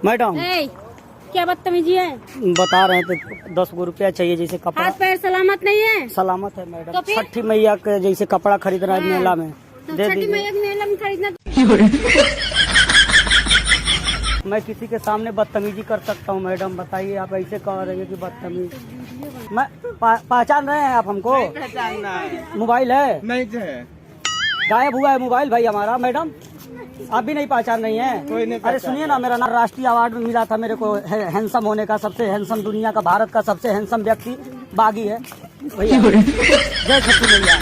Madam क्या बदतमीजी है? बता रहे थे 10 रुपया चाहिए, जैसे कपड़ा। हाथ पैर सलामत नहीं है? सलामत है मैडम। तो छठी मैया के जैसे कपड़ा खरीद रहा है मेला में, तो दे छठी दीजिए। मैया के मेला में खरीदना। मैं किसी के सामने बदतमीजी कर सकता हूँ मैडम? बताइए, आप ऐसे कह रही है कि बदतमीज। मैं पहचान रहे हैं आप हमको? मोबाइल है नहीं है, गायब हुआ है मोबाइल भाई हमारा। मैडम आप भी नहीं पहचान रही हैं? कोई नहीं। अरे सुनिए ना, मेरा नाम राष्ट्रीय अवार्ड में मिला था मेरे को हैंडसम होने का, सबसे हैंडसम दुनिया का, भारत का सबसे हैंडसम व्यक्ति बागी है भैया। जय छठी मैया।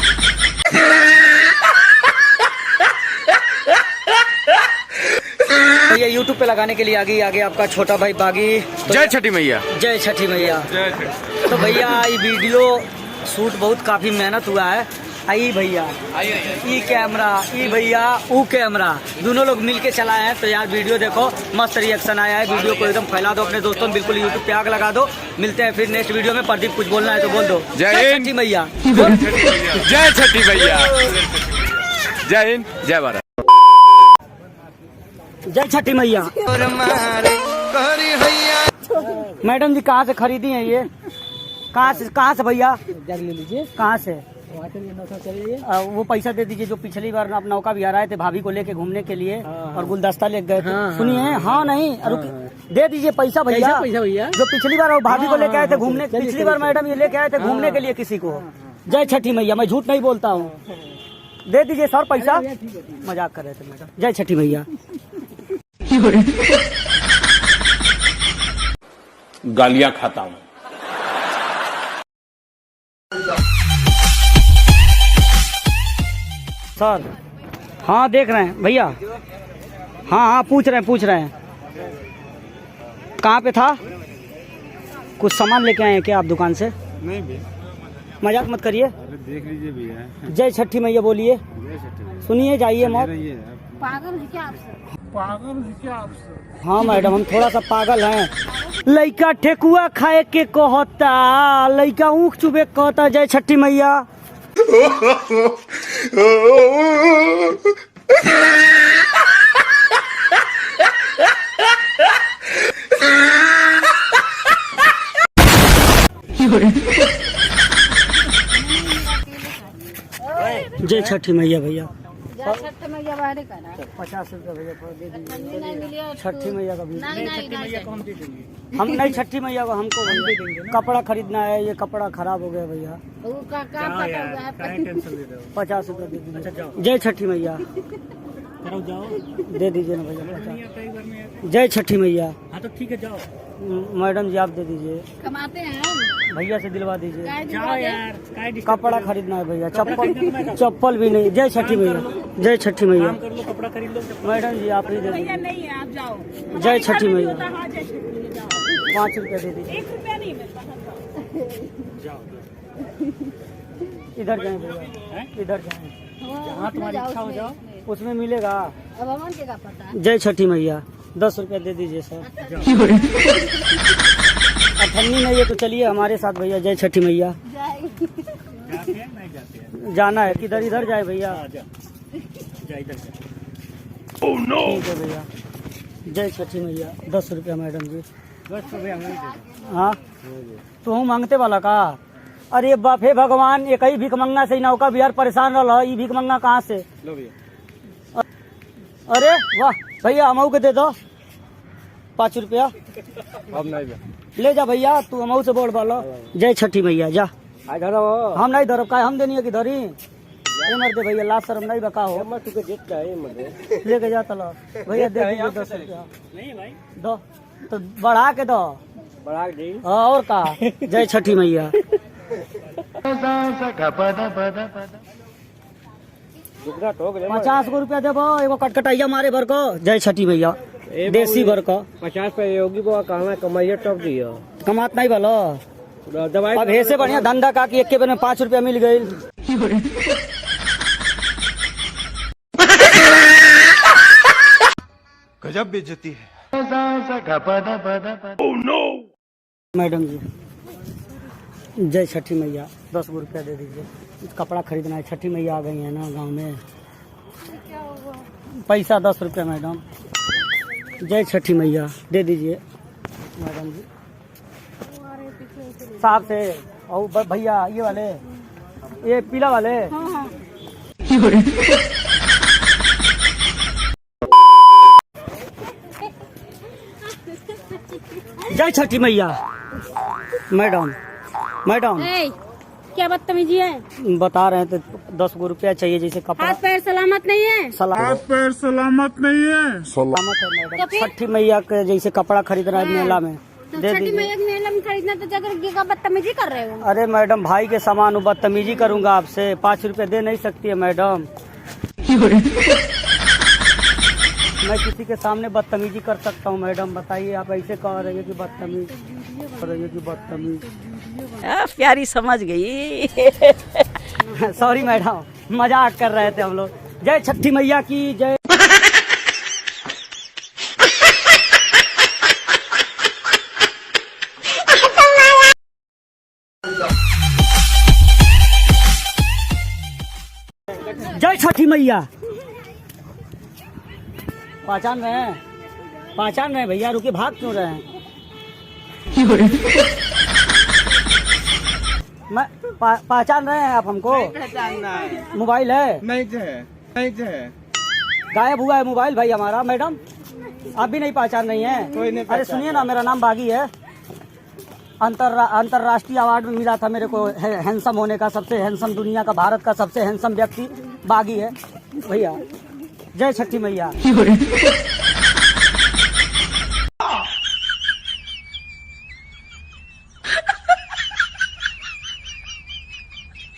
भैया यूट्यूब पे लगाने के लिए आगे आपका छोटा भाई बागी। तो जय छठी मैया। जय छठी मैया। तो भैया ये वीडियो शूट बहुत काफी मेहनत हुआ है। आई भैया, ई कैमरा, ई भैया ऊ कैमरा, दोनों लोग मिलके चलाए हैं। तो यार वीडियो देखो, मस्त रिएक्शन आया है। वीडियो को एकदम फैला दो अपने दोस्तों, बिल्कुल यूट्यूब पे आग लगा दो। मिलते हैं फिर नेक्स्ट वीडियो में। प्रदीप कुछ बोलना है तो बोल दो। जय छठी मैया। जय छठी मैया। जय हिंद, जय भारत। जय छठी मैया। मैडम जी कहाँ से खरीदी है ये? कहाँ से भैया? ले लीजिए। कहाँ से? वो पैसा दे दीजिए जो पिछली बार आप नौका विहार आए थे भाभी को लेके घूमने के लिए और गुलदस्ता ले गए थे। सुनिए, हाँ नहीं दे दीजिए पैसा भैया। जो पिछली बार भाभी को लेके आए थे घूमने, पिछली बार मैडम ये लेके आए थे घूमने के लिए किसी को। जय छठी मैया, मैं झूठ नहीं बोलता हूँ। दे दीजिए सर पैसा। मजाक कर रहे थे मैडम। जय छठी मैया। गालियां खाता हूँ। सर हाँ देख रहे हैं भैया। हाँ पूछ रहे हैं कहाँ पे था? कुछ सामान लेके आए हैं क्या आप दुकान से? नहीं भी, मजाक मत करिए। देख लीजिए भैया। जय छठी मैया बोलिए। सुनिए, जाइए मत। पागल है क्या आप? हाँ मैडम, हम थोड़ा सा पागल हैं। लइका ठेकुआ खाए के कहता, लइका ऊख चुबे कहता। जय छठी मैया। जय छठी मैया भैया। 50 रुपया भैया दे दीजिए। छठी मैया का भी हम नहीं, छठी मैया को हमको कपड़ा खरीदना है। ये कपड़ा खराब हो गया भैया। 50 रुपया दे दीजिए। जय छठी मैया। दे दीजिए ना भैया। जय छठी मैया। हाँ तो ठीक है, जाओ। मैडम जी आप दे दीजिए। कमाते हैं भैया से दिलवा दीजिए। जाओ यार, कपड़ा खरीदना है भैया। चप्पल भी नहीं। जय छठी मैया। जय छठी मैया। कपड़ा खरीद लो। मैडम जी आप ही दे दीजिए। नहीं है, आप जाओ। जय छठी मैया। 5 5 रुपया दे दीजिए। 1 रुपया नहीं मिलता। इधर जाए भैया, इधर जाए। जहाँ तुम्हारी इच्छा हो जाओ, उसमें मिलेगा। अब अमन के का पता है। जय छठी मैया। 10 रुपया दे दीजिए सर। अठन्नी नहीं है तो चलिए हमारे साथ भैया। जय छठी मैया। जाना है किधर? इधर जाए भैया। Oh no. ठीक है भैया। जय छठी मैया। 10 रुपया मैडम जी। 10 रुपया। हाँ तू मांगते वाला का? अरे बाप हे भगवान, एक ही भीख मंगा से नौका बिहार परेशान रहा। ये भीख मंगा कहाँ से? अरे वाह भैया, हमऊ के दे दो 5 रुपया। अब नहीं ले जा भैया, तू हमऊ से बोल बोलो। जय छठी मैया। जा हम नहीं धरब का, हम देनी है कि धरी मर दे भैया। लास्ट शर्म नहीं बका हो। लेके जा तला भैया। दे दीजिए 10 रुपया। नहीं भाई दो तो बढ़ा के दो। बढ़ा दी और का? जय छठी मैया। 50 रुपया देबो एगो कटकटाइया मारे भर को। जय छठी मैया। देसी भर को 50 पे योगी बाबा कहना कमाइए टॉप दियो। कमात नहीं भलो। दवाई अब ऐसे बढ़िया धंधा का कि एक के बेर में 5 रुपया मिल गई। गजब बेइज्जती है। Oh no. मैडम जी जय छठी मैया। 10 रुपया दे दीजिए। कपड़ा खरीदना है। छठी मैया आ गई है ना गांव में। पैसा 10 रुपया मैडम। जय छठी मैया दे दीजिए मैडम जी। साहब से और भैया ये वाले, ये पीला वाले। हाँ हाँ जय छठी मैया। मैडम मैडम ए, क्या बदतमीजी है? बता रहे हैं तो 10 गो रुपया चाहिए, जैसे कपड़ा। हाथ पैर सलामत नहीं है? सलामत पैर सलामत नहीं है। सलामत है तो मैडम। फिर? छठी मैया के जैसे कपड़ा खरीदना है मेला में, तो दे छठी दीजिए। मैया के मेला में खरीदना तो जाकर ये का बदतमीजी कर रहे हो? अरे मैडम भाई के सामान बदतमीजी करूंगा आपसे? 5 रुपए दे नहीं सकती है मैडम। मैं किसी के सामने बदतमीजी कर सकता हूँ मैडम? बताइए, आप ऐसे कह रही है कि बदतमीज कर रही है कि बदतमीज। प्यारी समझ गई। सॉरी मैडम, मजाक कर रहे थे हम लोग। जय छठी मैया की जय। जय छठी मैया। पहचान रहे हैं? पहचान रहे हैं भैया? रुके, भाग क्यों रहे हैं? मैं पहचान रहे हैं आप हमको? मोबाइल है? नहीं है। गायब हुआ है मोबाइल भाई हमारा। मैडम आप भी नहीं पहचान रही हैं? कोई नहीं अरे सुनिए ना, मेरा नाम बागी है। अंतर्राष्ट्रीय अवार्ड मिला था मेरे को हैंडसम होने का, सबसे हैंडसम दुनिया का, भारत का सबसे हैंडसम व्यक्ति बागी है भैया। जय छठी मैया।